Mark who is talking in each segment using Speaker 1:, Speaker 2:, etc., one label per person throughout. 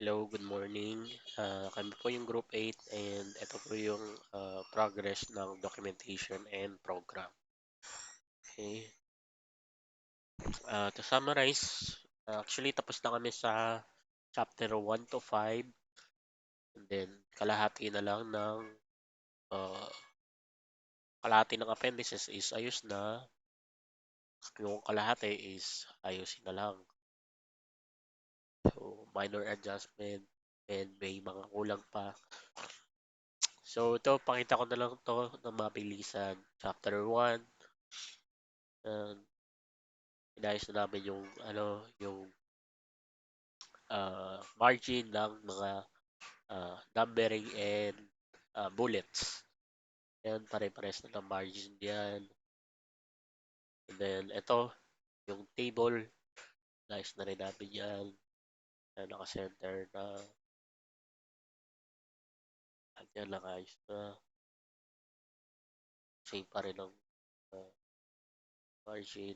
Speaker 1: Hello, good morning. Kami po yung Group 8 and ito po yung progress ng documentation and program. Okay. To summarize, actually tapos na kami sa chapter 1 to 5 and then uh, kalahati ng appendices is ayos na. Yung kalahati is ayusin na lang. So, minor adjustment and may mga kulang pa. So, ito, pakita ko na lang to ng mabilisan. Chapter 1, uh, inayos na namin yung margin ng mga numbering and bullets. Yan, pare-pares na ng margin diyan. And then, ito, yung table, inayos na rin namin yan. Yan, naka-center na. Yan, naka-ayos na. Same pa rin ang uh, margin.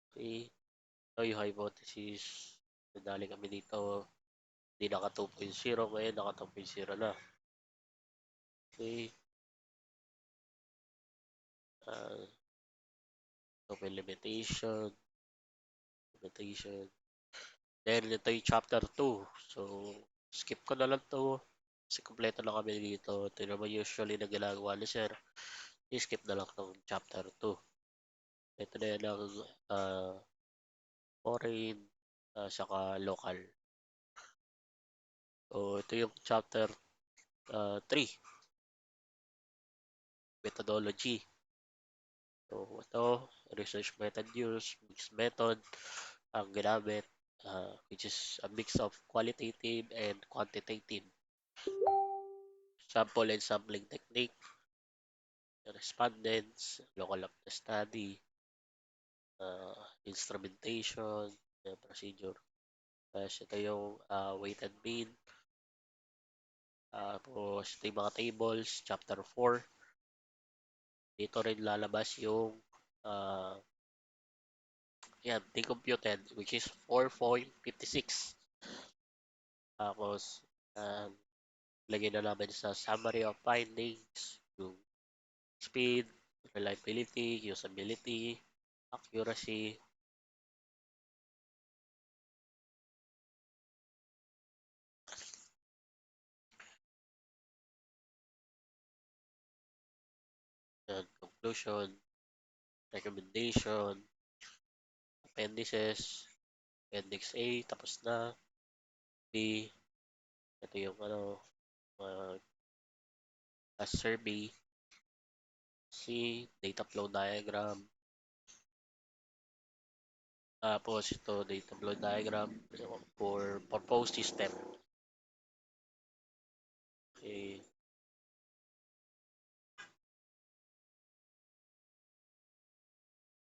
Speaker 1: Okay. So, yung hypothesis, nadali kami dito. Hindi naka 2.0, ngayon naka 2.0 na. Okay. Uh, open limitation. Then, ito yung chapter 2. So, skip ko na lang to. Kasi kompleto na kami dito. Ito naman usually na ginagawa ni Sir. I-skip na lang ng chapter 2. Ito na yan ang foreign, saka local. So, ito yung chapter 3. Methodology. So, ito, research method use, mixed method, ang ginamit, which is a mix of qualitative and quantitative. Sample and sampling technique, respondents, local of the study, instrumentation, procedure. Tapos ito yung weight and mean. Tapos ito yung mga tables, chapter 4. Dito rin lalabas yung yan, decomputed, which is 4.56. Tapos, lagay na namin sa summary of findings, yung speed, reliability, usability, accuracy, and conclusion, recommendation, appendices, appendix A, tapos na. B, ito yung uh, survey. C, data flow diagram. Tapos ito, data flow diagram for proposed system. Okay.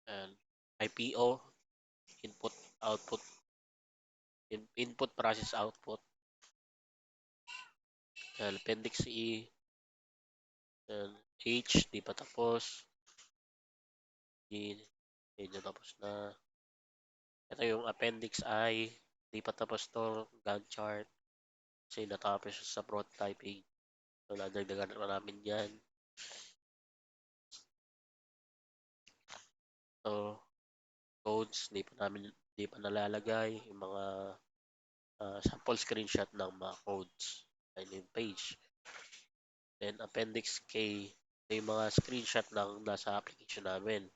Speaker 1: And IPO, input, output, input, process, output. And appendix E, and H, di pa tapos. D, medyo tapos na. Ito yung appendix I, di pa tapos to, Gantt chart. Kasi natapos sa prototyping. So, nadagdagan na namin yan. So, codes, di pa nalalagay. Yung mga sample screenshot ng mga codes. Ayun yung page. Then, appendix K, ito yung mga screenshot ng nasa application namin.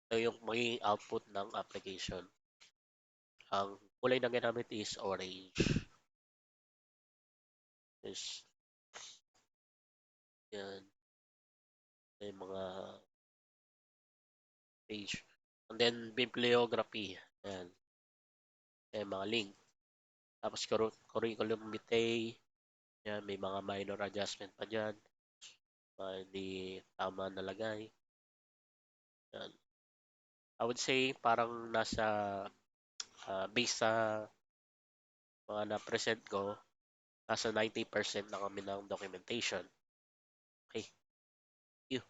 Speaker 1: Ito yung magiging output ng application. Ang kulay na ginamit is orange. Is yan. Yung mga page. And then, bibliography. Yan. Yung mga link. Tapos, curriculum vitae. Yan, may mga minor adjustment pa dyan. Hindi tama nalagay. Yan. I would say, parang based sa mga na-present ko, nasa 90% na kami ng documentation. Okay. Thank you.